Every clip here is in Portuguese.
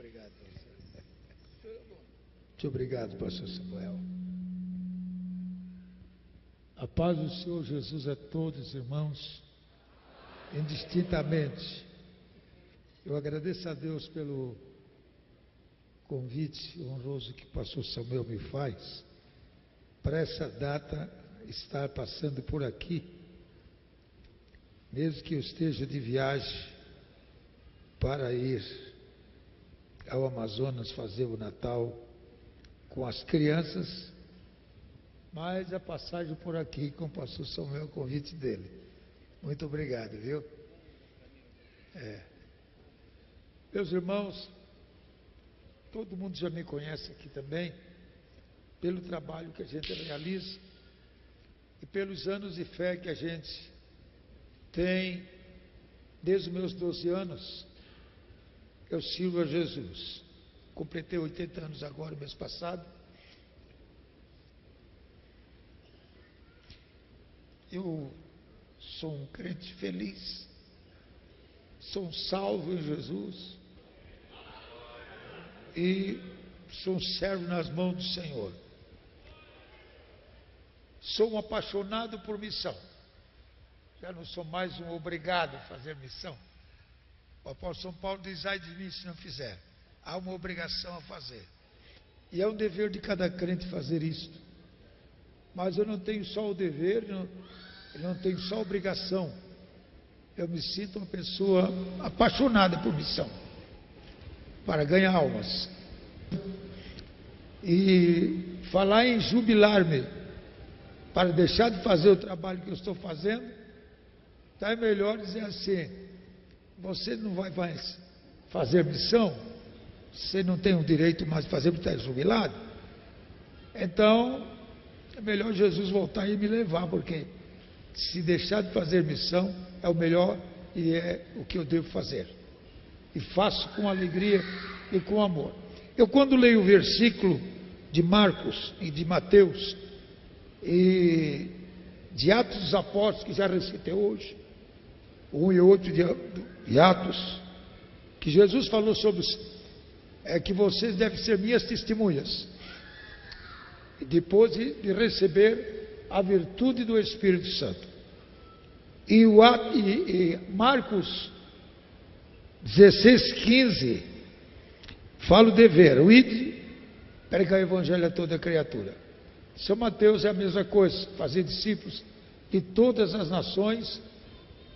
obrigado, pastor. Muito obrigado, pastor Samuel. A paz do Senhor Jesus a todos, irmãos, indistintamente. Eu agradeço a Deus pelo convite honroso que o pastor Samuel me faz para essa data estar passando por aqui, mesmo que eu esteja de viagem para ir ao Amazonas fazer o Natal com as crianças, mas a passagem por aqui com o pastor Samuel, o convite dele. Muito obrigado, viu? Meus irmãos, todo mundo já me conhece aqui também, pelo trabalho que a gente realiza e pelos anos de fé que a gente tem. Desde os meus 12 anos, eu sirvo a Jesus. Completei 80 anos agora, mês passado. Eu sou um crente feliz, sou um salvo em Jesus e sou um servo nas mãos do Senhor. Sou um apaixonado por missão. Já não sou mais um obrigado a fazer missão. O apóstolo São Paulo diz: ai de mim se não fizer. Há uma obrigação a fazer. E é um dever de cada crente fazer isto. Mas eu não tenho só o dever, eu não tenho só a obrigação. Eu me sinto uma pessoa apaixonada por missão, para ganhar almas. E falar em jubilar-me, para deixar de fazer o trabalho que eu estou fazendo, então é melhor dizer assim: você não vai mais fazer missão, você não tem o direito mais de fazer porque está jubilado. Então é melhor Jesus voltar e me levar, porque se deixar de fazer missão é o melhor e é o que eu devo fazer. E faço com alegria e com amor. Eu, quando leio o versículo de Marcos e de Mateus e de Atos dos Apóstolos, que já recitei hoje, 1 e 8 de Atos, que Jesus falou sobre que vocês devem ser minhas testemunhas, e depois de receber a virtude do Espírito Santo. E Marcos 16:15 fala o dever: o ide, pregar o evangelho a toda criatura. São Mateus é a mesma coisa: fazer discípulos de todas as nações,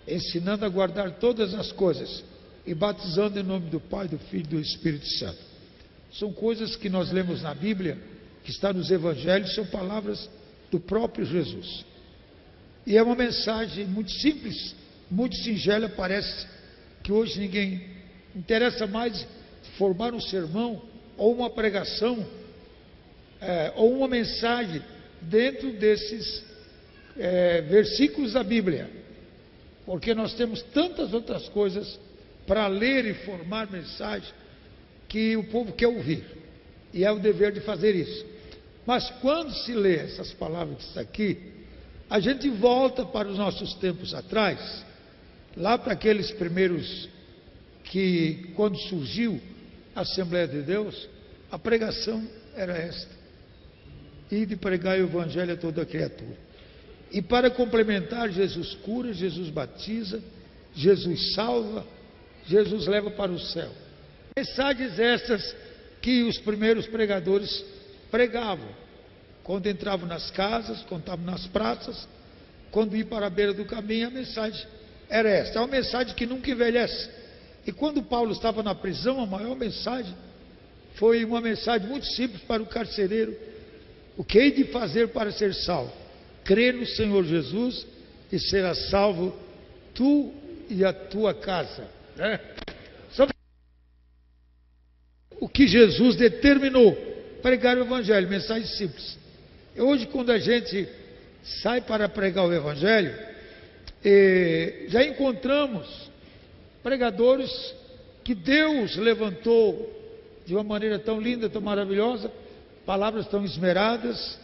ensinando a guardar todas as coisas e batizando em nome do Pai, do Filho e do Espírito Santo. São coisas que nós lemos na Bíblia, que está nos Evangelhos, são palavras do próprio Jesus. E é uma mensagem muito simples, muito singela. Parece que hoje ninguém interessa mais formar um sermão ou uma pregação ou uma mensagem dentro desses versículos da Bíblia, porque nós temos tantas outras coisas para ler e formar mensagem que o povo quer ouvir, e é o dever de fazer isso. Mas quando se lê essas palavras que estão aqui, a gente volta para os nossos tempos atrás, lá para aqueles primeiros que, quando surgiu a Assembleia de Deus, a pregação era esta: e de pregar o evangelho a toda criatura. E para complementar, Jesus cura, Jesus batiza, Jesus salva, Jesus leva para o céu. Mensagens essas que os primeiros pregadores pregavam quando entravam nas casas, quando estavam nas praças, quando iam para a beira do caminho. A mensagem era esta. É uma mensagem que nunca envelhece. E quando Paulo estava na prisão, a maior mensagem foi uma mensagem muito simples para o carcereiro: o que hei de fazer para ser salvo? Crer no Senhor Jesus e serás salvo tu e a tua casa, né? O que Jesus determinou: pregar o evangelho. Mensagem simples. E hoje, quando a gente sai para pregar o evangelho, já encontramos pregadores que Deus levantou de uma maneira tão linda, tão maravilhosa, palavras tão esmeradas,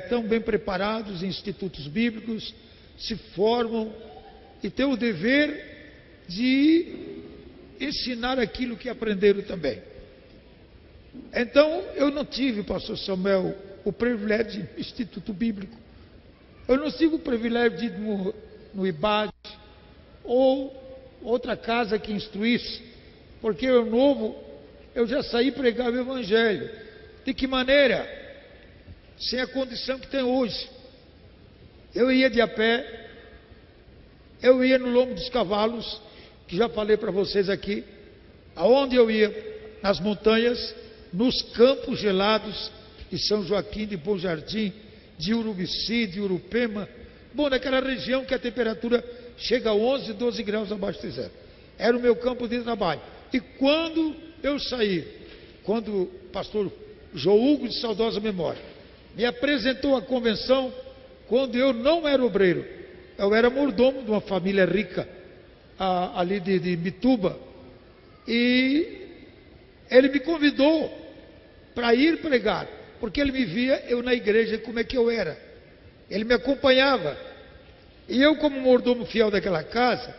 tão bem preparados em institutos bíblicos, se formam e têm o dever de ensinar aquilo que aprenderam também. Então, eu não tive, pastor Samuel, o privilégio de ir no Instituto Bíblico. Eu não tive o privilégio de ir no IBAD ou outra casa que instruísse, porque eu novo, eu já saí pregar o Evangelho. De que maneira? Sem a condição que tem hoje. Eu ia de a pé, eu ia no lombo dos cavalos, que já falei para vocês aqui, aonde eu ia, nas montanhas, nos campos gelados de São Joaquim, de Bom Jardim, de Urubici, de Urupema, bom, naquela região que a temperatura chega a 11, 12 graus abaixo de zero. Era o meu campo de trabalho. E quando eu saí, quando o pastor João Hugo, de saudosa memória, me apresentou à convenção, quando eu não era obreiro, eu era mordomo de uma família rica, ali de Mituba, e ele me convidou para ir pregar, porque ele me via, eu na igreja, como é que eu era. Ele me acompanhava, e eu como mordomo fiel daquela casa,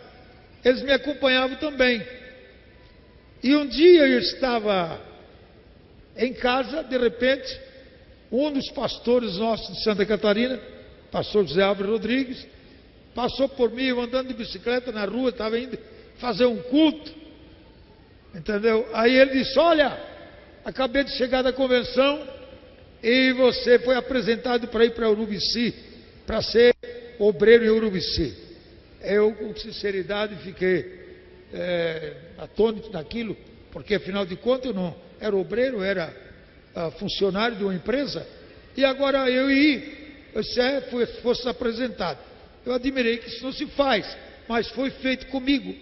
eles me acompanhavam também. E um dia eu estava em casa, de repente, um dos pastores nossos de Santa Catarina, pastor José Álvaro Rodrigues, passou por mim, eu andando de bicicleta na rua, estava indo fazer um culto, entendeu? Aí ele disse: olha, acabei de chegar da convenção e você foi apresentado para ir para Urubici, para ser obreiro em Urubici. Eu, com sinceridade, fiquei atônito naquilo, porque afinal de contas eu não era obreiro, era funcionário de uma empresa, e agora eu fosse apresentado. Eu admirei que isso não se faz, mas foi feito comigo.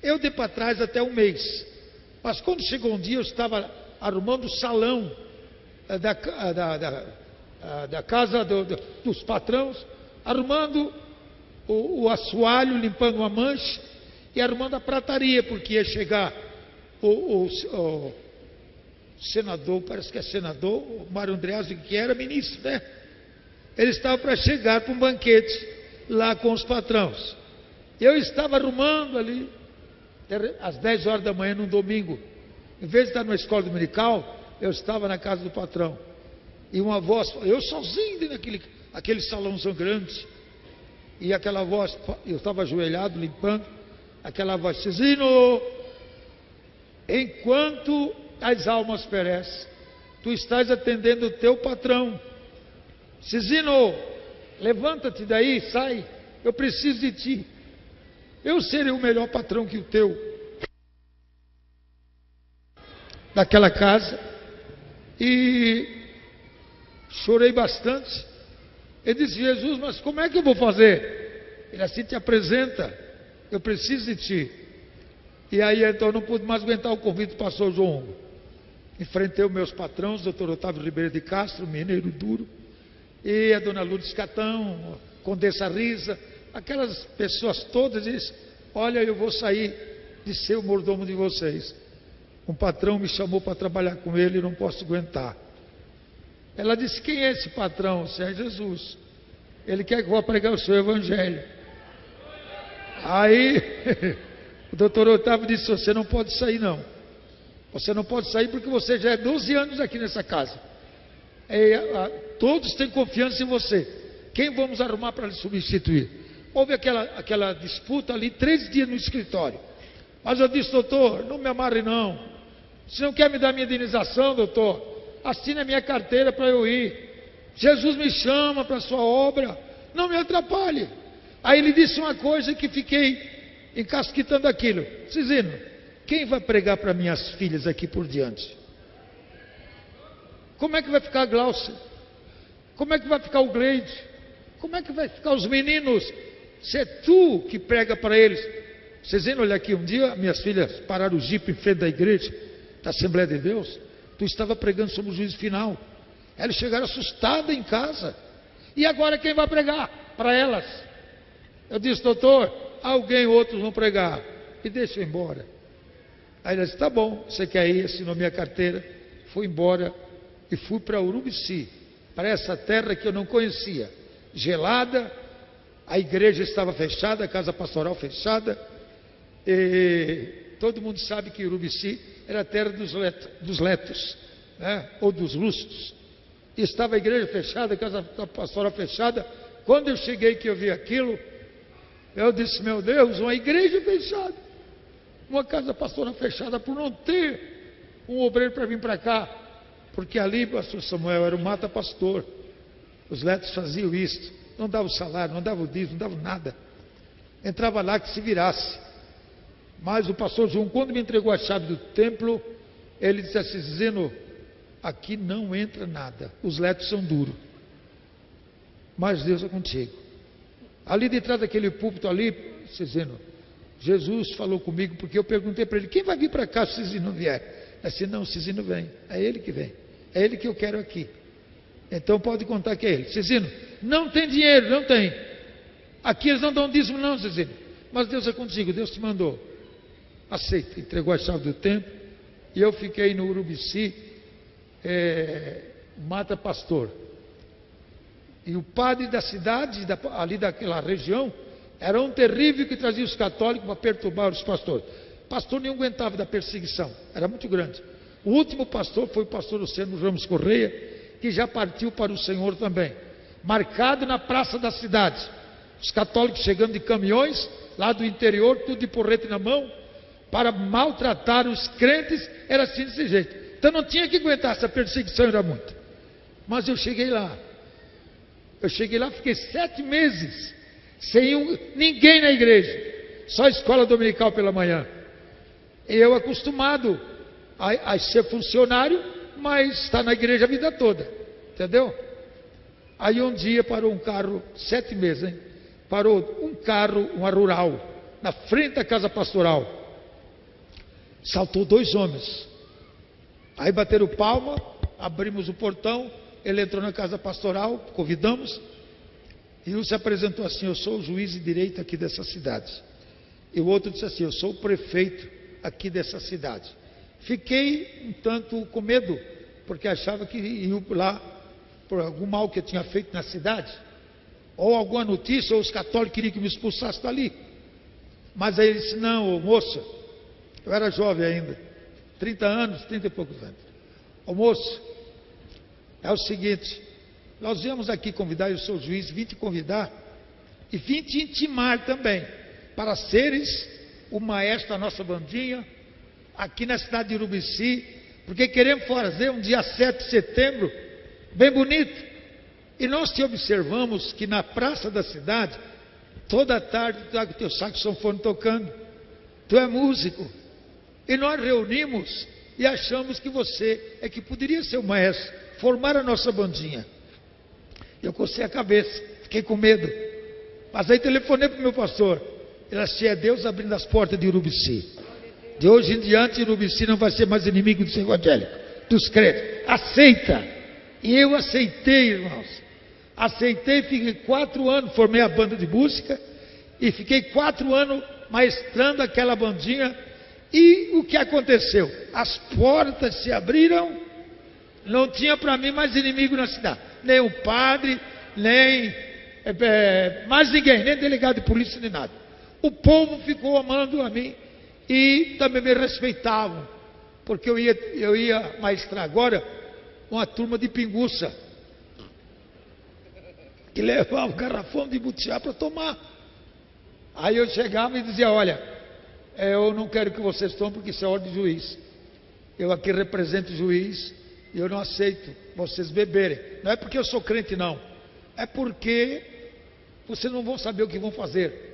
Eu dei para trás até um mês, mas quando chegou um dia eu estava arrumando o salão da casa dos patrões, arrumando o assoalho, limpando uma mancha e arrumando a prataria, porque ia chegar o senador, parece que é senador, o Mário Andreazzi, que era ministro, né? Ele estava para chegar para um banquete lá com os patrões. Eu estava arrumando ali, às 10 horas da manhã, num domingo. Em vez de estar numa escola dominical, eu estava na casa do patrão. E uma voz, eu sozinho dentro daquele salãozão grande. E aquela voz, eu estava ajoelhado, limpando. Aquela voz: Cezino, enquanto as almas perecem, tu estás atendendo o teu patrão. Cezino, levanta-te daí, sai, eu preciso de ti. Eu serei o melhor patrão que o teu. Daquela casa. E chorei bastante. Ele disse: Jesus, mas como é que eu vou fazer? Ele assim: te apresenta, eu preciso de ti. E aí então eu não pude mais aguentar o convite do pastor João Hugo. Enfrentei os meus patrões, o doutor Otávio Ribeiro de Castro, mineiro duro, e a dona Lourdes Catão, Condessa Risa, aquelas pessoas todas. Disse: olha, eu vou sair de ser o mordomo de vocês. Um patrão me chamou para trabalhar com ele e não posso aguentar. Ela disse: quem é esse patrão? Você é Jesus. Ele quer que eu vá pregar o seu evangelho. Aí o doutor Otávio disse: você não pode sair não. Você não pode sair porque você já é 12 anos aqui nessa casa. Todos têm confiança em você. Quem vamos arrumar para lhe substituir? Houve aquela disputa ali, 3 dias no escritório. Mas eu disse: doutor, não me amarre não. Se não quer me dar minha indenização, doutor, assine a minha carteira para eu ir. Jesus me chama para a sua obra, não me atrapalhe. Aí ele disse uma coisa que fiquei encasquetando aquilo: Cezino, quem vai pregar para minhas filhas aqui por diante? Como é que vai ficar a Glaucia? Como é que vai ficar o Gleide? Como é que vai ficar os meninos? Se é tu que prega para eles. Cezino, olha aqui, um dia minhas filhas pararam o jipe em frente da igreja, da Assembleia de Deus. Tu estava pregando sobre o juízo final. Elas chegaram assustadas em casa. E agora quem vai pregar para elas? Eu disse: doutor, alguém, outros vão pregar. E deixa eu ir embora. Aí ele disse: tá bom, você quer ir? Assinou minha carteira. Fui embora e fui para Urubici, para essa terra que eu não conhecia. Gelada, a igreja estava fechada, a casa pastoral fechada. E todo mundo sabe que Urubici era a terra dos letos, né? Ou dos russos. E estava a igreja fechada, a casa da pastora fechada. Quando eu cheguei que eu vi aquilo, eu disse, meu Deus, uma igreja fechada, uma casa pastora fechada, por não ter um obreiro para vir para cá, porque ali, pastor Samuel, era o mata pastor. Os letos faziam isso, não dava o salário, não dava o dízimo, não dava nada. Entrava lá que se virasse. Mas o pastor João, quando me entregou a chave do templo, ele disse assim, Zeno, aqui não entra nada, os letos são duros, mas Deus é contigo. Ali de trás daquele púlpito ali, Zeno, Jesus falou comigo, porque eu perguntei para ele, quem vai vir para cá se Zeno não vier? Ele disse, não, se Zeno vem, é ele que vem, é ele que eu quero aqui. Então pode contar que é ele. Zeno, não tem dinheiro, não tem. Aqui eles não dão dízimo não, Zeno, mas Deus é contigo, Deus te mandou. Aceita, entregou a chave do templo, e eu fiquei no Urubici, mata pastor. E o padre da cidade, ali daquela região, era um terrível que trazia os católicos para perturbar os pastores. Pastor nem aguentava da perseguição, era muito grande. O último pastor foi o pastor Luciano Ramos Correia, que já partiu para o Senhor também, marcado na praça da cidade. Os católicos chegando de caminhões, lá do interior, tudo de porrete na mão, para maltratar os crentes, era assim desse jeito. Então não tinha que aguentar, essa perseguição era muito. Mas eu cheguei lá, fiquei 7 meses, sem ninguém na igreja, só escola dominical pela manhã. E eu acostumado a ser funcionário, mas estar na igreja a vida toda, entendeu? Aí um dia parou um carro, 7 meses, hein? Parou um carro, uma rural, na frente da casa pastoral. Saltou 2 homens. Aí bateram palma, abrimos o portão, ele entrou na casa pastoral, convidamos, e um se apresentou assim, eu sou o juiz de direito aqui dessa cidade. E o outro disse assim, eu sou o prefeito aqui dessa cidade. Fiquei um tanto com medo, porque achava que ia lá por algum mal que eu tinha feito na cidade, ou alguma notícia, ou os católicos queriam que me expulsasse dali. Mas aí ele disse, não, moça, eu era jovem ainda, 30 anos, 30 e poucos anos. Ô moço, é o seguinte, nós viemos aqui convidar, eu sou juiz, vim te convidar e vim te intimar também, para seres o maestro da nossa bandinha, aqui na cidade de Urubici, porque queremos fazer um dia 7 de setembro, bem bonito. E nós te observamos que na praça da cidade, toda tarde tu está com o teu saxofone tocando, tu é músico. E nós reunimos e achamos que você é que poderia ser o maestro, formar a nossa bandinha. Eu cocei a cabeça, fiquei com medo. Mas aí telefonei para o meu pastor. Ele disse, é Deus abrindo as portas de Urubici. De hoje em diante, Urubici não vai ser mais inimigo dos evangélicos, dos crentes. Aceita. E eu aceitei, irmãos. Aceitei, fiquei 4 anos, formei a banda de música. E fiquei 4 anos maestrando aquela bandinha. E o que aconteceu? As portas se abriram, não tinha para mim mais inimigo na cidade, nem o padre, nem mais ninguém, nem delegado de polícia, nem nada. O povo ficou amando a mim e também me respeitavam, porque eu ia maestrar agora uma turma de pinguça, que levava um garrafão de butiá para tomar. Aí eu chegava e dizia, olha, eu não quero que vocês tomem, porque isso é ordem de juiz. Eu aqui represento o juiz e eu não aceito vocês beberem. Não é porque eu sou crente, não. É porque vocês não vão saber o que vão fazer.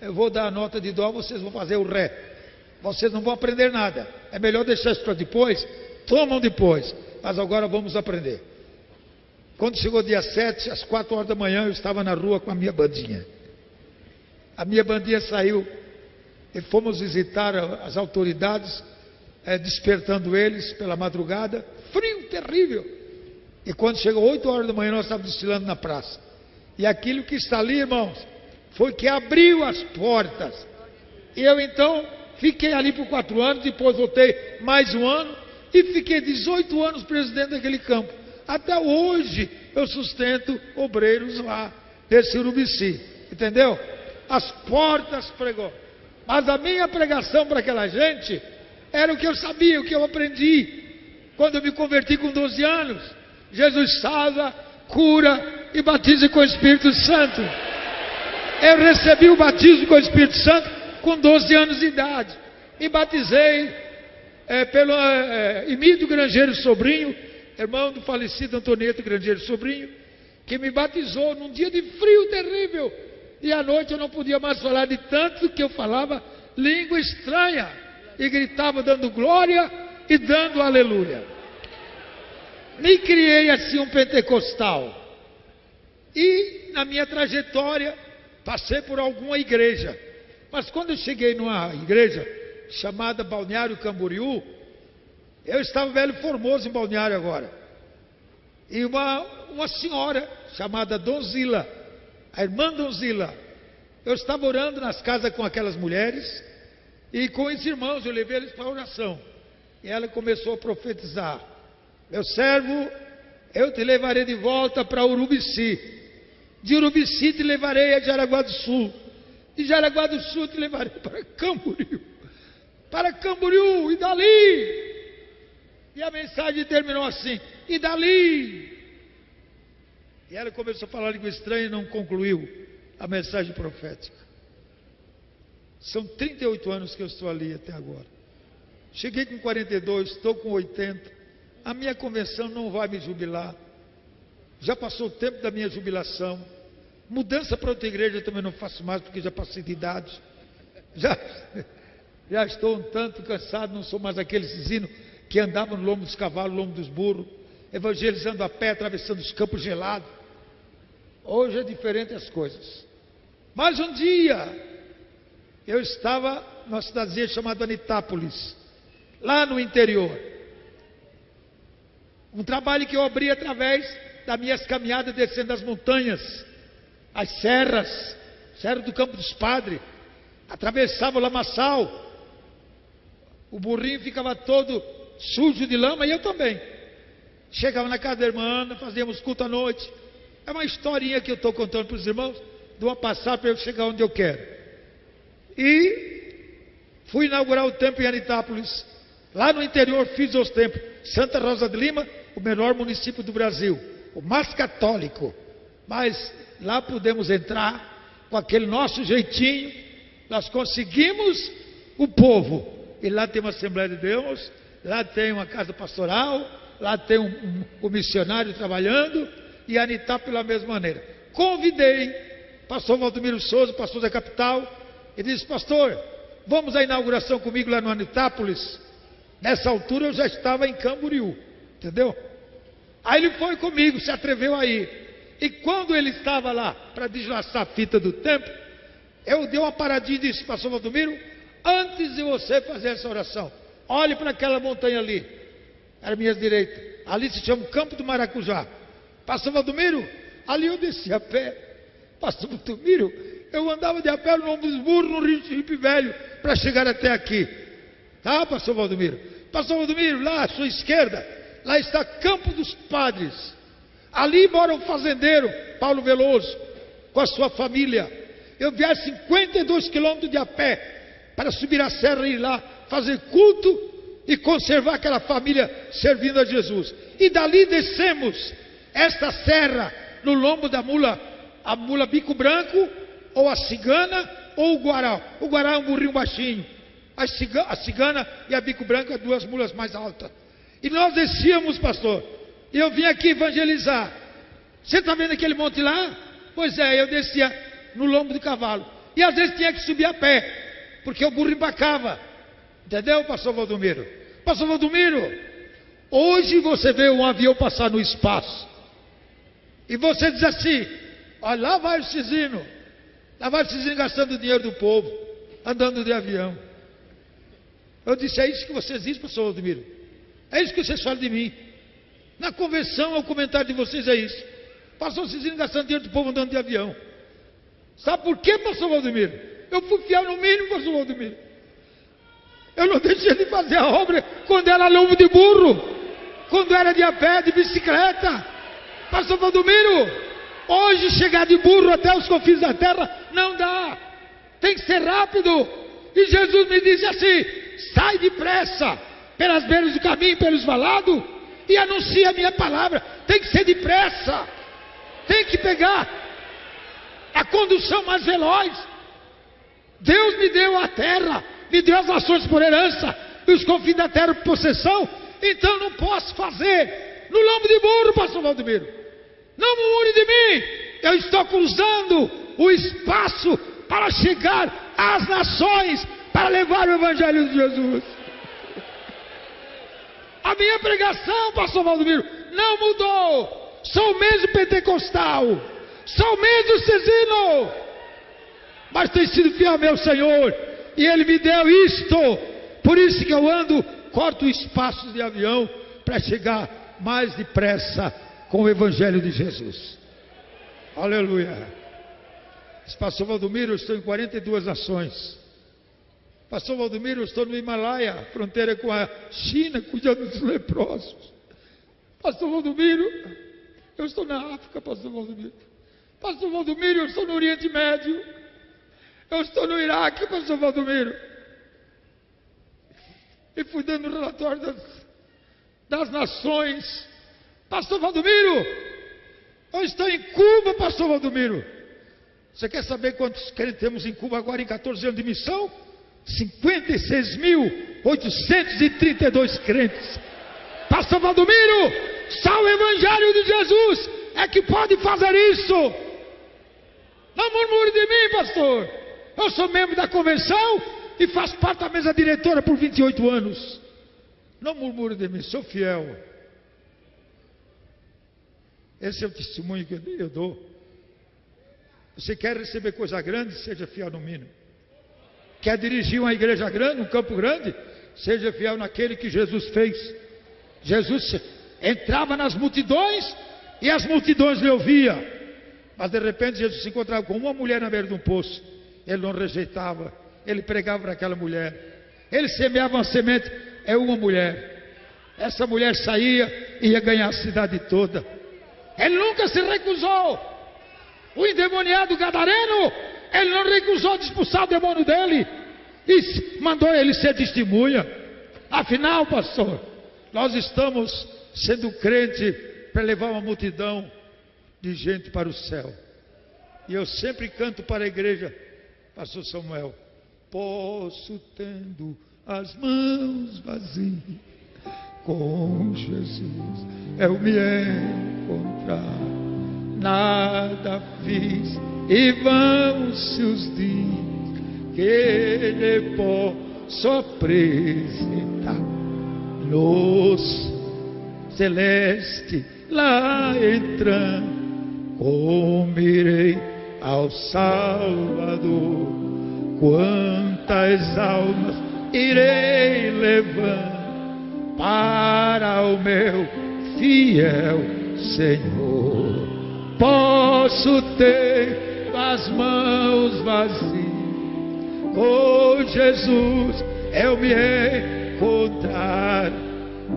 Eu vou dar a nota de dó, vocês vão fazer o ré. Vocês não vão aprender nada. É melhor deixar isso para depois. Tomam depois. Mas agora vamos aprender. Quando chegou dia 7, às 4 horas da manhã, eu estava na rua com a minha bandinha. A minha bandinha saiu. E fomos visitar as autoridades, despertando eles pela madrugada, frio terrível. E quando chegou 8 horas da manhã, nós estávamos desfilando na praça. E aquilo que está ali, irmãos, foi que abriu as portas. E eu então fiquei ali por 4 anos, depois voltei mais 1 ano, e fiquei 18 anos presidente daquele campo. Até hoje eu sustento obreiros lá, desse Urubici, entendeu? As portas pregou. Mas a minha pregação para aquela gente era o que eu sabia, o que eu aprendi quando eu me converti com 12 anos. Jesus salva, cura e batiza com o Espírito Santo. Eu recebi o batismo com o Espírito Santo com 12 anos de idade. Me batizei pelo Emílio Grangeiro Sobrinho, irmão do falecido Antonieto Grangeiro Sobrinho, que me batizou num dia de frio terrível. E à noite eu não podia mais falar de tanto que eu falava língua estranha. E gritava dando glória e dando aleluia. Me criei assim um pentecostal. E na minha trajetória passei por alguma igreja. Mas quando eu cheguei numa igreja chamada Balneário Camboriú, eu estava velho formoso em Balneário agora. E uma senhora chamada Donzila, a irmã Donzila, eu estava orando nas casas com aquelas mulheres, e com os irmãos eu levei eles para a oração. E ela começou a profetizar: meu servo, eu te levarei de volta para Urubici. De Urubici te levarei a Jaraguá do Sul. De Jaraguá do Sul te levarei para Camboriú. Para Camboriú, e dali. E a mensagem terminou assim: e dali. E ela começou a falar língua estranha e não concluiu a mensagem profética. São 38 anos que eu estou ali até agora. Cheguei com 42, estou com 80. A minha convenção não vai me jubilar. Já passou o tempo da minha jubilação. Mudança para outra igreja eu também não faço mais, porque já passei de idade. Já estou um tanto cansado, não sou mais aquele zizino que andava no lombo dos cavalos, no lombo dos burros, evangelizando a pé, atravessando os campos gelados. Hoje é diferente as coisas. Mas um dia eu estava numa cidadezinha chamada Anitápolis, lá no interior. Um trabalho que eu abri através das minhas caminhadas descendo as montanhas, as serras, Serra do Campo dos Padres, atravessava o lamaçal. O burrinho ficava todo sujo de lama, e eu também. Chegava na casa da irmã, fazíamos culto à noite. É uma historinha que eu estou contando para os irmãos, de uma passada para eu chegar onde eu quero. E fui inaugurar o templo em Anitápolis. Lá no interior fiz os templos. Santa Rosa de Lima, o menor município do Brasil, o mais católico. Mas lá pudemos entrar com aquele nosso jeitinho. Nós conseguimos o povo. E lá tem uma Assembleia de Deus, lá tem uma casa pastoral, lá tem um missionário trabalhando, e Anitápolis da mesma maneira. Convidei pastor Valdomiro Souza, pastor da capital, e disse: pastor, vamos à inauguração comigo lá no Anitápolis. Nessa altura eu já estava em Camboriú, entendeu? Aí ele foi comigo, se atreveu a ir. E quando ele estava lá para deslaçar a fita do templo, eu dei uma paradinha e disse: pastor Valdomiro, antes de você fazer essa oração, olhe para aquela montanha ali, era a minha direita, ali se chama Campo do Maracujá. Pastor Valdomiro, ali eu desci a pé. Pastor Valdomiro, eu andava de a pé no ombro dos burros, no Rio Ripe Velho, para chegar até aqui. Tá, pastor Valdomiro? Pastor Valdomiro, lá à sua esquerda, lá está Campo dos Padres. Ali mora um fazendeiro, Paulo Veloso, com a sua família. Eu viajo 52 quilômetros de a pé para subir a serra e ir lá fazer culto e conservar aquela família servindo a Jesus. E dali descemos esta serra no lombo da mula, a mula bico branco, ou a cigana, ou o guará. O guará é um burrinho baixinho. A cigana e a bico branco é duas mulas mais altas. E nós descíamos, pastor, e eu vim aqui evangelizar. Você está vendo aquele monte lá? Pois é, eu descia no lombo do cavalo. E às vezes tinha que subir a pé, porque o burro empacava. Entendeu, pastor Valdomiro? Pastor Valdomiro, hoje você vê um avião passar no espaço, e você diz assim: olha, lá vai o Cisino, lá vai o Cisino gastando o dinheiro do povo, andando de avião. Eu disse: é isso que vocês dizem, pastor Valdomiro? É isso que vocês falam de mim? Na convenção, o comentário de vocês é isso: pastor Cisino gastando dinheiro do povo, andando de avião. Sabe por quê, pastor Valdomiro? Eu fui fiel no mínimo, pastor Valdomiro. Eu não deixei de fazer a obra quando era lombo de burro, quando era de a pé, de bicicleta. Pastor Valdomiro, hoje chegar de burro até os confins da terra não dá. Tem que ser rápido. E Jesus me disse assim: sai depressa pelas beiras do caminho, pelos valados, e anuncia a minha palavra. Tem que ser depressa, tem que pegar a condução mais veloz. Deus me deu a terra, me deu as nações por herança, e os confins da terra por possessão. Então não posso fazer no lombo de burro, pastor Valdomiro. Não murmure de mim. Eu estou cruzando o espaço para chegar às nações, para levar o evangelho de Jesus. A minha pregação, pastor Valdomiro, não mudou. Sou o mesmo pentecostal, sou o mesmo cesino, mas tenho sido fiel ao meu Senhor, e Ele me deu isto. Por isso que eu ando, corto espaços de avião, para chegar mais depressa com o evangelho de Jesus. Aleluia. Pastor Valdomiro, eu estou em 42 nações. Pastor Valdomiro, eu estou no Himalaia, fronteira com a China, cuidando dos leprosos. Pastor Valdomiro, eu estou na África, pastor Valdomiro. Pastor Valdomiro, eu estou no Oriente Médio. Eu estou no Iraque, pastor Valdomiro. E fui dando relatório das nações. Pastor Valdomiro, eu estou em Cuba, pastor Valdomiro. Você quer saber quantos crentes temos em Cuba agora em 14 anos de missão? 56.832 crentes. Pastor Valdomiro, só o evangelho de Jesus é que pode fazer isso. Não murmure de mim, pastor. Eu sou membro da convenção e faço parte da mesa diretora por 28 anos. Não murmure de mim, sou fiel. Esse é o testemunho que eu dou. Você quer receber coisa grande? Seja fiel no mínimo. Quer dirigir uma igreja grande, um campo grande? Seja fiel naquele que Jesus fez. Jesus entrava nas multidões e as multidões lhe ouviam. Mas de repente Jesus se encontrava com uma mulher na beira de um poço. Ele não rejeitava, ele pregava para aquela mulher. Ele semeava uma semente, é uma mulher. Essa mulher saía e ia ganhar a cidade toda. Ele nunca se recusou. O endemoniado gadareno, ele não recusou de expulsar o demônio dele, e mandou ele ser testemunha. Afinal, pastor, nós estamos sendo crente para levar uma multidão de gente para o céu. E eu sempre canto para a igreja, pastor Samuel: posso, tendo as mãos vazias, com Jesus eu me encontrar. Nada fiz e vão-se os dias que lhe posso apresentar. Luz celeste lá entrando, como irei ao Salvador. Quantas almas irei levando para o meu fiel Senhor. Posso ter as mãos vazias, com Jesus eu me encontrar.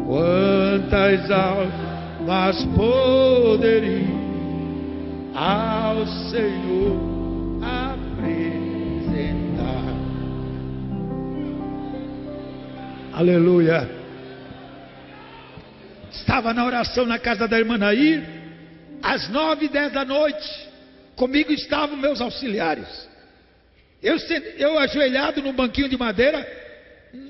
Quantas almas poderiam ao Senhor apresentar? Aleluia. Estava na oração na casa da irmã Nair, às 9h10 da noite. Comigo estavam meus auxiliares. Eu ajoelhado num banquinho de madeira,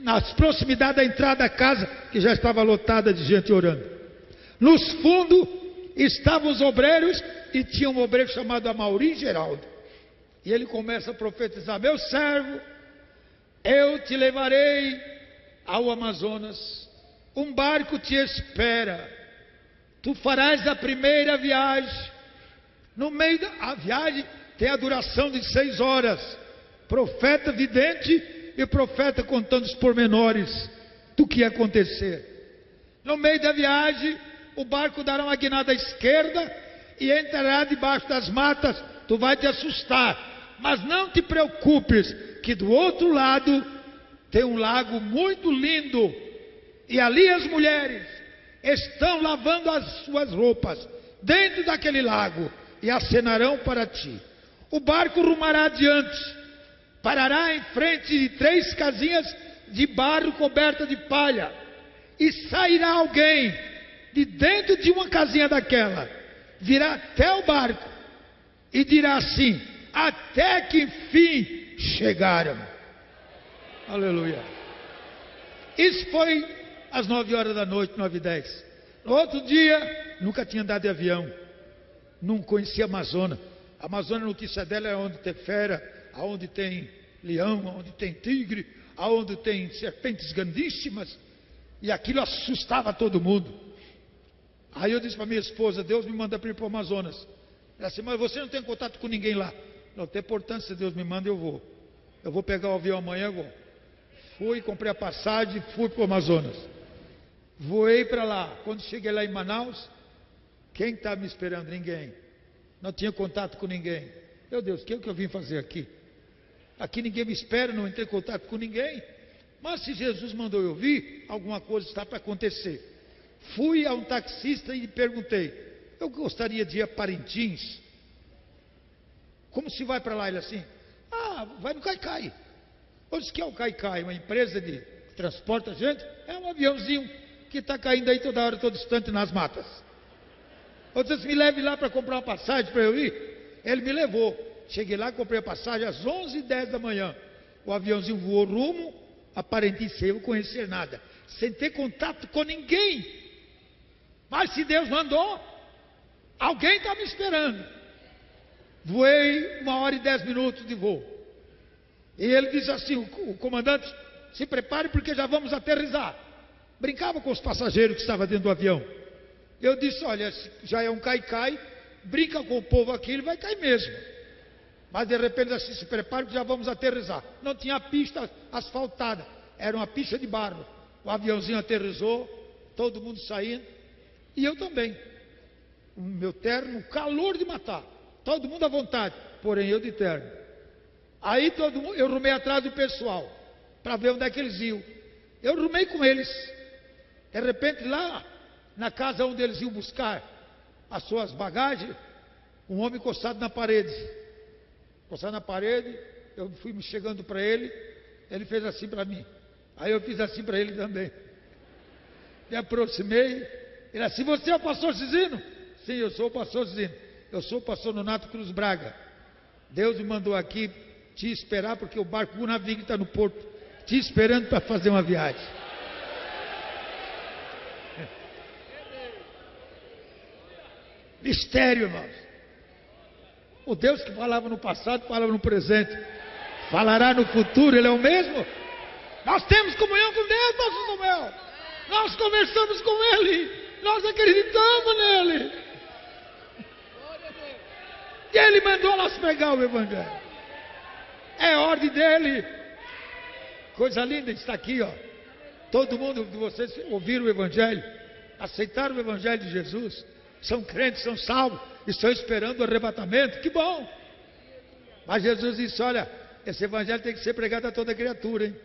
nas proximidades da entrada da casa, que já estava lotada de gente orando. Nos fundos estavam os obreiros, e tinha um obreiro chamado Amaury Geraldo. E ele começa a profetizar: meu servo, eu te levarei ao Amazonas, um barco te espera. Tu farás a primeira viagem. No meio da viagem tem a duração de 6 horas. Profeta vidente e profeta contando os pormenores do que ia acontecer. No meio da viagem, o barco dará uma guinada à esquerda e entrará debaixo das matas. Tu vai te assustar, mas não te preocupes, que do outro lado tem um lago muito lindo, e ali as mulheres estão lavando as suas roupas dentro daquele lago e acenarão para ti. O barco rumará adiante, parará em frente de 3 casinhas de barro coberta de palha, e sairá alguém de dentro de uma casinha daquela, virá até o barco e dirá assim: até que enfim chegaram. Aleluia. Isso foi às 9 horas da noite, 9h10. No outro dia, nunca tinha andado de avião, não conhecia a Amazônia. A Amazônia, a notícia dela é onde tem fera, aonde tem leão, aonde tem tigre, aonde tem serpentes grandíssimas, e aquilo assustava todo mundo. Aí eu disse para minha esposa: Deus me manda para ir para o Amazonas. Ela disse: mas você não tem contato com ninguém lá. Não tem importância, se Deus me manda, eu vou. Eu vou pegar o avião amanhã, eu vou. Fui, comprei a passagem, fui para o Amazonas. Voei para lá. Quando cheguei lá em Manaus, quem estava me esperando? Ninguém. Não tinha contato com ninguém. Meu Deus, o que é que eu vim fazer aqui? Aqui ninguém me espera, não entrei em contato com ninguém. Mas se Jesus mandou eu vir, alguma coisa está para acontecer. Fui a um taxista e perguntei: eu gostaria de ir a Parintins. Como se vai para lá? Ele assim: vai no Caicai. Eu disse: que é o Caicai? Uma empresa de transporte a gente? É um aviãozinho que está caindo aí toda hora, todo instante nas matas. Eu disse: me leve lá para comprar uma passagem para eu ir. Ele me levou. Cheguei lá, comprei a passagem às 11h10 da manhã. O aviãozinho voou rumo a Parintins, sem eu conhecer nada, sem ter contato com ninguém. Mas se Deus mandou, alguém está me esperando. Voei 1h10 de voo. E ele disse assim: o comandante, se prepare porque já vamos aterrissar. Brincava com os passageiros que estavam dentro do avião. Eu disse: olha, já é um caicai, brinca com o povo aqui, ele vai cair mesmo. Mas de repente assim: se prepare que já vamos aterrissar. Não tinha pista asfaltada, era uma pista de barro. O aviãozinho aterrissou, todo mundo saindo, e eu também. O meu terno, calor de matar, todo mundo à vontade, porém eu de terno. Aí eu rumei atrás do pessoal, para ver onde é que eles iam. Eu rumei com eles. De repente lá, na casa onde eles iam buscar as suas bagagens, um homem encostado na parede. Encostado na parede, eu fui me chegando para ele, ele fez assim para mim. Aí eu fiz assim para ele também. Me aproximei, ele assim: você é o pastor Cizino? Sim, eu sou o pastor Cizino. Eu sou o pastor Nonato Cruz Braga. Deus me mandou aqui te esperar, porque o barco Gunavingue está no porto, te esperando para fazer uma viagem. Mistério, irmãos. O Deus que falava no passado, falava no presente, falará no futuro, Ele é o mesmo. Nós temos comunhão com Deus, pastor Samuel. Nós conversamos com Ele, nós acreditamos nele. E Ele mandou nós pregar o Evangelho. É ordem dEle. Coisa linda, está aqui, ó. Todo mundo de vocês ouviram o Evangelho, aceitaram o Evangelho de Jesus, são crentes, são salvos, estão esperando o arrebatamento. Que bom! Mas Jesus disse: olha, esse Evangelho tem que ser pregado a toda criatura, hein?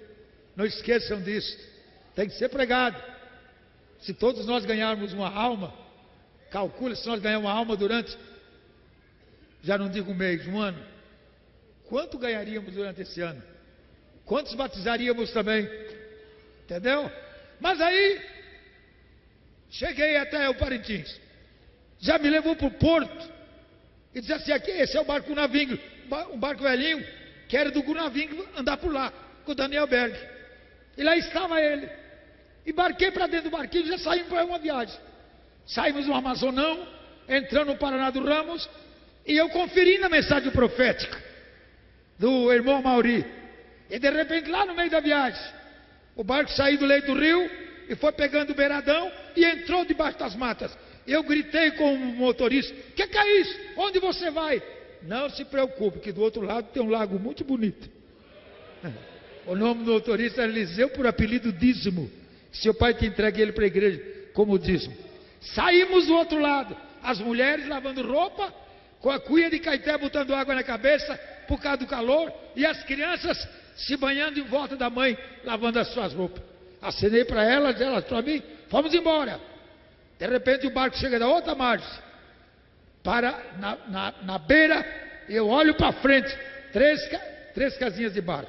Não esqueçam disso. Tem que ser pregado. Se todos nós ganharmos uma alma, calcule se nós ganharmos uma alma durante, já não digo um mês, um ano, quanto ganharíamos durante esse ano? Quantos batizaríamos também? Entendeu? Mas aí, cheguei até o Parintins, já me levou para o porto, e disse assim: aqui, esse é o barco Gunavingue, um barco velhinho, que era do Gunavingue andar por lá, com o Daniel Berg. E lá estava ele. Embarquei para dentro do barquinho e já saímos para uma viagem. Saímos no Amazonão, entrando no Paraná do Ramos, e eu conferindo a mensagem profética do irmão Mauri. E de repente, lá no meio da viagem, o barco saiu do leito do rio e foi pegando o beiradão e entrou debaixo das matas. Eu gritei com o motorista: que é isso? Onde você vai? Não se preocupe, que do outro lado tem um lago muito bonito. O nome do motorista era Eliseu, por apelido Dízimo. Seu pai te entrega ele para a igreja como dízimo. Saímos do outro lado, as mulheres lavando roupa, com a cuia de caeté botando água na cabeça por causa do calor, e as crianças se banhando em volta da mãe, lavando as suas roupas. Acenei para elas para mim, fomos embora. De repente o barco chega da outra margem, para na beira, eu olho para frente, 3 casinhas de barro.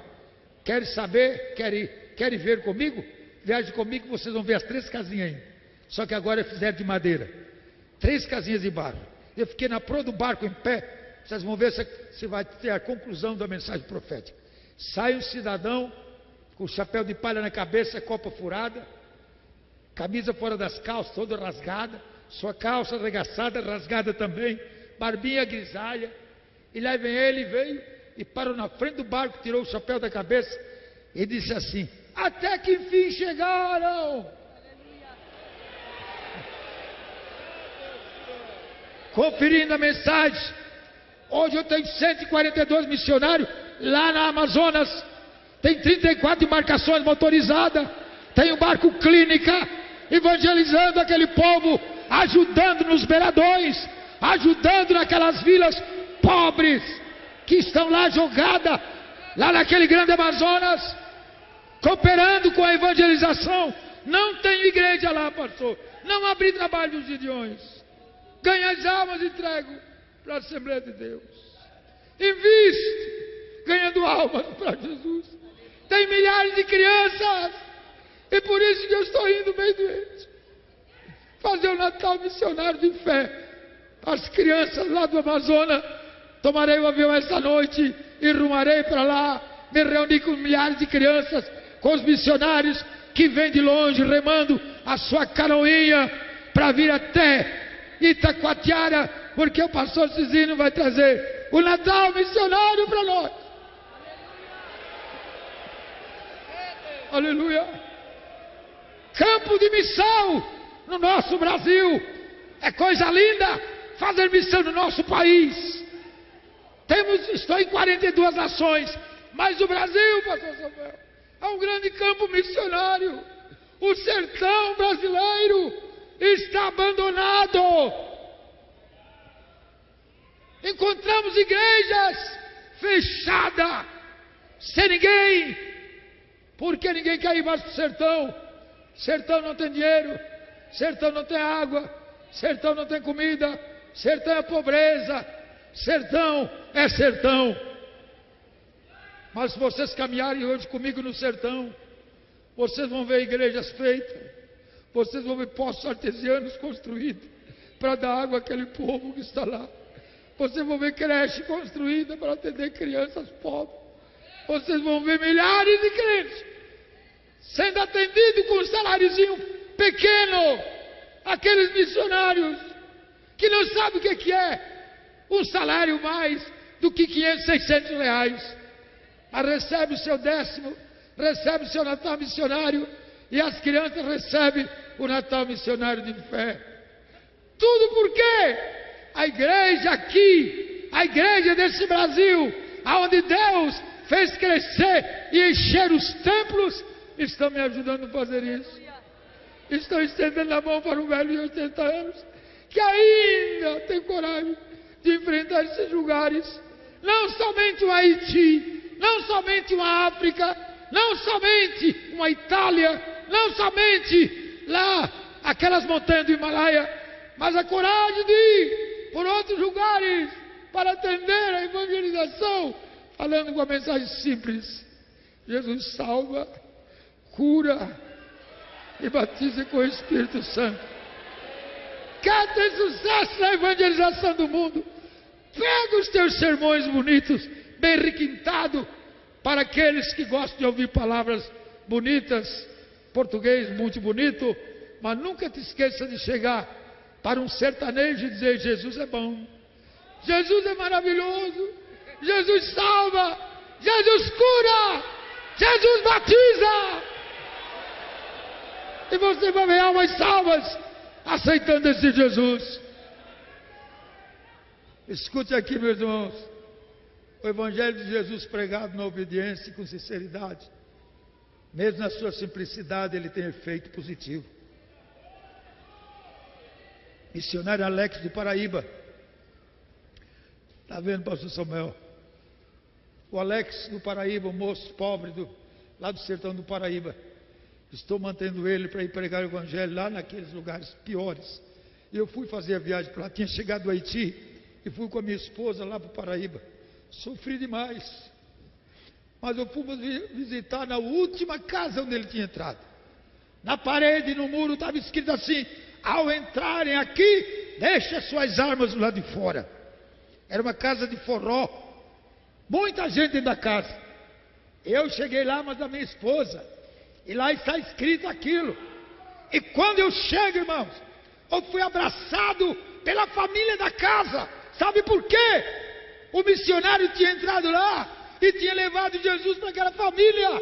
Querem saber? Querem ver comigo? Viaje comigo, vocês vão ver as 3 casinhas aí. Só que agora fizeram de madeira. 3 casinhas de barro. Eu fiquei na proa do barco em pé. Vocês vão ver se vai ter a conclusão da mensagem profética. Sai um cidadão com o chapéu de palha na cabeça, copa furada, camisa fora das calças, toda rasgada, sua calça arregaçada, rasgada também, barbinha grisalha. E lá vem ele, veio e parou na frente do barco, tirou o chapéu da cabeça e disse assim: até que enfim chegaram. Conferindo a mensagem, hoje eu tenho 142 missionários lá na Amazonas, tem 34 embarcações motorizadas, tem um barco clínica, evangelizando aquele povo, ajudando nos beiradões, ajudando naquelas vilas pobres que estão lá jogadas, lá naquele grande Amazonas, cooperando com a evangelização. Não tem igreja lá, pastor, não abri trabalho dos Gideões. Ganha as almas e entrego para a Assembleia de Deus. Investe ganhando almas para Jesus. Tem milhares de crianças, e por isso que eu estou indo bem doente. Fazer o Natal missionário de fé. As crianças lá do Amazonas, tomarei o avião esta noite e rumarei para lá, me reunir com milhares de crianças, com os missionários que vêm de longe remando a sua canoinha para vir até Itacoatiara, porque o pastor Cizino vai trazer o Natal missionário para nós. Aleluia. Campo de missão no nosso Brasil. É coisa linda fazer missão no nosso país. Estou em 42 nações, mas o Brasil, pastor Samuel, é um grande campo missionário. O sertão brasileiro está abandonado. Encontramos igrejas fechadas, sem ninguém, porque ninguém quer ir mais para o sertão. Sertão não tem dinheiro, sertão não tem água, sertão não tem comida, sertão é pobreza, sertão é sertão. Mas se vocês caminharem hoje comigo no sertão, vocês vão ver igrejas feitas, vocês vão ver poços artesianos construídos para dar água àquele povo que está lá. Vocês vão ver creche construída para atender crianças pobres. Vocês vão ver milhares de crentes sendo atendidos com um saláriozinho pequeno. Aqueles missionários que não sabem o que é um salário mais do que 500, 600 reais. Mas recebe o seu 10º, recebe o seu Natal missionário, e as crianças recebem o Natal missionário de fé. Tudo porque a igreja aqui, a igreja desse Brasil, aonde Deus fez crescer e encher os templos, estão me ajudando a fazer isso. Estou estendendo a mão para um velho de 80 anos que ainda tem coragem de enfrentar esses lugares. Não somente o Haiti, não somente uma África, não somente uma Itália, não somente lá aquelas montanhas do Himalaia, mas a coragem de ir por outros lugares para atender a evangelização, falando com a mensagem simples: Jesus salva, cura e batiza com o Espírito Santo. Quer ter sucesso na evangelização do mundo? Pega os teus sermões bonitos, bem requintados, para aqueles que gostam de ouvir palavras bonitas, português muito bonito, mas nunca te esqueça de chegar para um sertanejo e dizer: Jesus é bom, Jesus é maravilhoso, Jesus salva, Jesus cura, Jesus batiza. E você vai ver almas salvas aceitando esse Jesus. Escute aqui, meus irmãos, o Evangelho de Jesus pregado na obediência e com sinceridade, mesmo na sua simplicidade, ele tem efeito positivo. Missionário Alex do Paraíba, está vendo, pastor Samuel? O Alex do Paraíba, o moço pobre lá do sertão do Paraíba, estou mantendo ele para ir pregar o Evangelho lá naqueles lugares piores. Eu fui fazer a viagem para lá, tinha chegado do Haiti e fui com a minha esposa lá para o Paraíba. Sofri demais. mas eu fui visitar na última casa onde ele tinha entrado. Na parede, no muro, estava escrito assim: ao entrarem aqui, deixe as suas armas do lado de fora. Era uma casa de forró, muita gente dentro da casa. Eu cheguei lá, mas a minha esposa, e lá está escrito aquilo. E quando eu chego, irmãos, eu fui abraçado pela família da casa. Sabe por quê? O missionário tinha entrado lá e tinha levado Jesus para aquela família.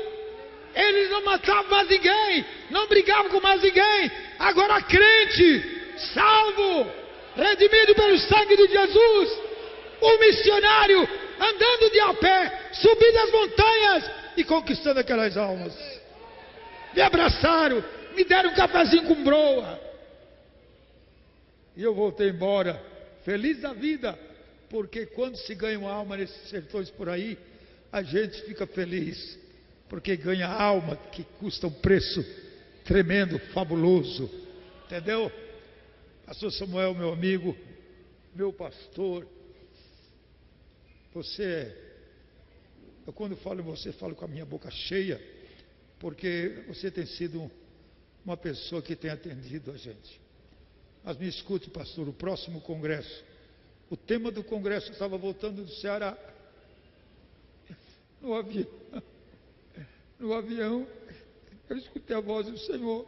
Eles não matavam mais ninguém, não brigavam com mais ninguém. Agora crente, salvo, redimido pelo sangue de Jesus, o missionário andando de a pé, subindo as montanhas e conquistando aquelas almas. Me abraçaram, me deram um cafezinho com broa. E eu voltei embora, feliz da vida, porque quando se ganha uma alma nesses sertões por aí, a gente fica feliz, porque ganha alma que custa um preço tremendo, fabuloso. Entendeu? Pastor Samuel, meu amigo, meu pastor, eu quando falo em você, falo com a minha boca cheia, porque você tem sido uma pessoa que tem atendido a gente. Mas me escute, pastor, o próximo congresso, o tema do congresso, eu estava voltando do Ceará, no avião, eu escutei a voz do Senhor.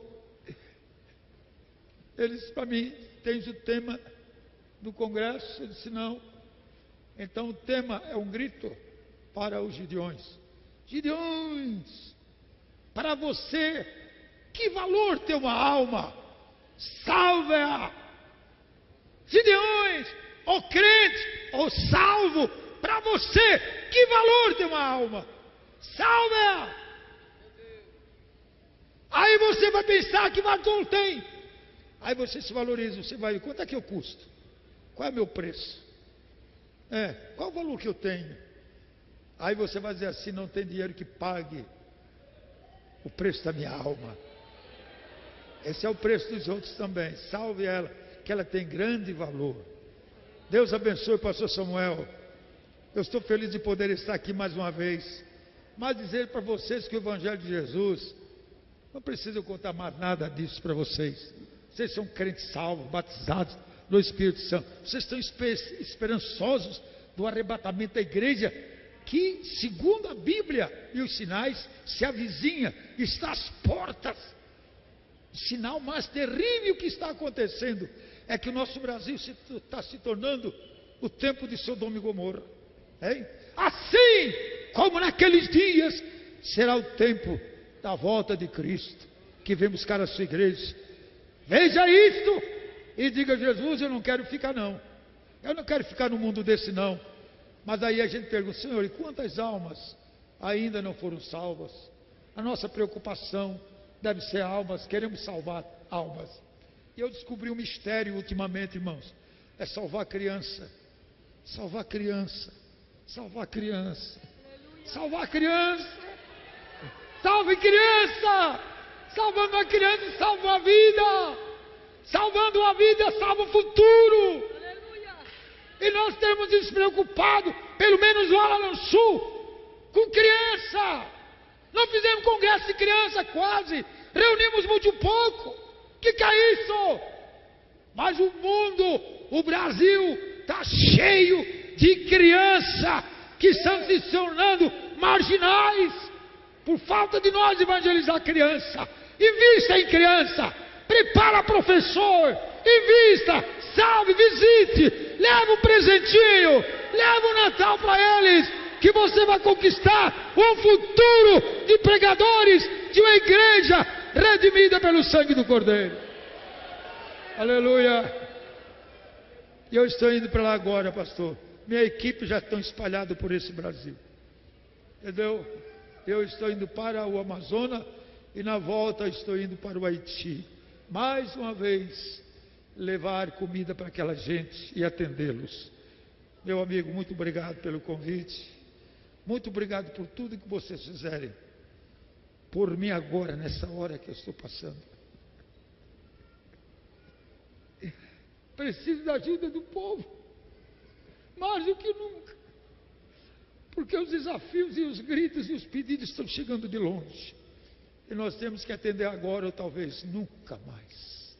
Ele disse para mim: tens o tema do congresso? Eu disse: não. Então o tema é um grito para os Gideões. Gideões, para você, que valor tem uma alma? Salve-a! Gideões, ó crente, ó salvo, para você, que valor tem uma alma? Salve-a! Aí você vai pensar: que valor tem? Aí você se valoriza, você vai: quanto é que eu custo? Qual é o meu preço? Qual o valor que eu tenho? Aí você vai dizer assim: não tem dinheiro que pague o preço da minha alma. Esse é o preço dos outros também. Salve ela, que ela tem grande valor. Deus abençoe o pastor Samuel. Eu estou feliz de poder estar aqui mais uma vez, mas dizer para vocês que o Evangelho de Jesus, não preciso contar mais nada disso para vocês. Vocês são crentes salvos, batizados no Espírito Santo. Vocês estão esperançosos do arrebatamento da igreja, que, segundo a Bíblia e os sinais, se avizinha, está às portas. O sinal mais terrível que está acontecendo é que o nosso Brasil está se tornando o tempo de Sodoma e Gomorra. Assim como naqueles dias será o tempo da volta de Cristo, que vem buscar a sua igreja. Veja isto e diga: Jesus, eu não quero ficar não. Eu não quero ficar no mundo desse não. Mas aí a gente pergunta: Senhor, e quantas almas ainda não foram salvas? A nossa preocupação deve ser almas, queremos salvar almas. E eu descobri um mistério ultimamente, irmãos: é salvar criança. Salvar criança. Salvar criança. Salvar criança. Salve criança. Salvando a criança, salva a vida. Salvando a vida, salva o futuro. E nós temos nos preocupado, pelo menos lá no sul, com criança. Não fizemos congresso de criança quase, reunimos muito pouco. O que é isso? Mas o mundo, o Brasil, está cheio de criança que estão se tornando marginais por falta de nós evangelizar criança. Invista em criança, prepara professor, invista, salve, visite, leva um presentinho, leva um Natal para eles, que você vai conquistar um futuro de pregadores de uma igreja redimida pelo sangue do Cordeiro. Aleluia. E eu estou indo para lá agora, pastor. Minha equipe já está espalhada por esse Brasil. Entendeu? Eu estou indo para o Amazonas e na volta estou indo para o Haiti. Mais uma vez, levar comida para aquela gente e atendê-los. Meu amigo, muito obrigado pelo convite. Muito obrigado por tudo que vocês fizerem por mim agora, nessa hora que eu estou passando. Preciso da ajuda do povo, mais do que nunca. porque os desafios e os gritos e os pedidos estão chegando de longe. E nós temos que atender agora ou talvez nunca mais.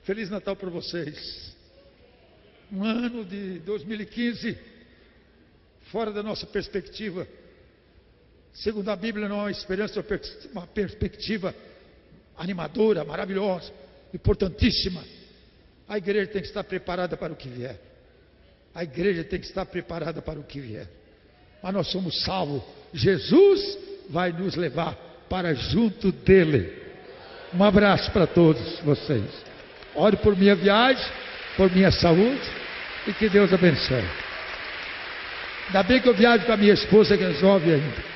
Feliz Natal para vocês. Um ano de 2015, fora da nossa perspectiva. Segundo a Bíblia, não há uma esperança, uma perspectiva animadora, maravilhosa, importantíssima. A igreja tem que estar preparada para o que vier. A igreja tem que estar preparada para o que vier. Mas nós somos salvos. Jesus vai nos levar para junto dele. Um abraço para todos vocês. Ore por minha viagem, por minha saúde, e que Deus abençoe. Ainda bem que eu viajo com a minha esposa, que resolve ainda.